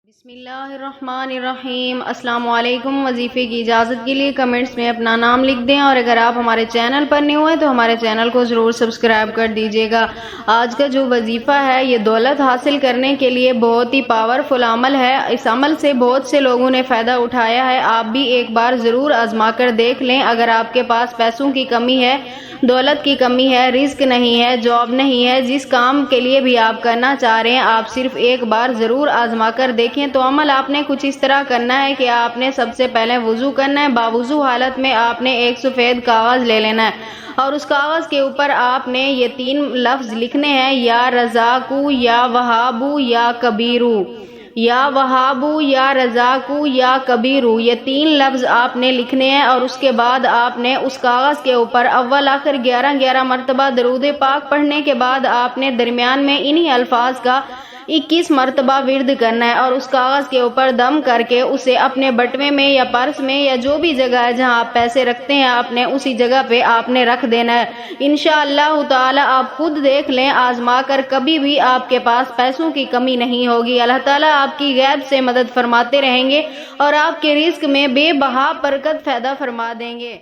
بسم اللہ الرحمن الرحیم۔ السلام علیکم۔ وظیفے کی اجازت کے لیے کمنٹس میں اپنا نام لکھ دیں، اور اگر آپ ہمارے چینل پر نہیں ہوئے تو ہمارے چینل کو ضرور سبسکرائب کر دیجیے گا۔ آج کا جو وظیفہ ہے یہ دولت حاصل کرنے کے لیے بہت ہی پاورفل عمل ہے۔ اس عمل سے بہت سے لوگوں نے فائدہ اٹھایا ہے۔ آپ بھی ایک بار ضرور آزما کر دیکھ لیں۔ اگر آپ کے پاس پیسوں کی کمی ہے، دولت کی کمی ہے، رزق نہیں ہے، جاب نہیں ہے، جس کام کے لیے بھی آپ کرنا چاہ رہے ہیں، آپ صرف ایک بار ضرور آزما کر دیکھیں۔ تو عمل آپ نے کچھ اس طرح کرنا ہے کہ آپ نے سب سے پہلے وضو کرنا ہے۔ باوضو حالت میں آپ نے ایک سفید کاغذ لے لینا ہے، اور اس کاغذ کے اوپر آپ نے یہ 3 لفظ لکھنے ہیں: یا رزاقو، یا وہابو، یا کبیرو۔ یا وہابو، یا رزاقو، یا کبیرو، یہ 3 لفظ آپ نے لکھنے ہیں، اور اس کے بعد آپ نے اس کاغذ کے اوپر اول آخر 11 مرتبہ درود پاک پڑھنے کے بعد آپ نے درمیان میں انہی الفاظ کا 21 مرتبہ ورد کرنا ہے، اور اس کاغذ کے اوپر دم کر کے اسے اپنے بٹوے میں یا پرس میں یا جو بھی جگہ ہے جہاں آپ پیسے رکھتے ہیں، آپ نے اسی جگہ پہ آپ نے رکھ دینا ہے۔ انشاءاللہ تعالی آپ خود دیکھ لیں، آزما کر، کبھی بھی آپ کے پاس پیسوں کی کمی نہیں ہوگی۔ اللہ تعالیٰ آپ کی غیب سے مدد فرماتے رہیں گے، اور آپ کے رزق میں بے بہا برکت پیدا فرما دیں گے۔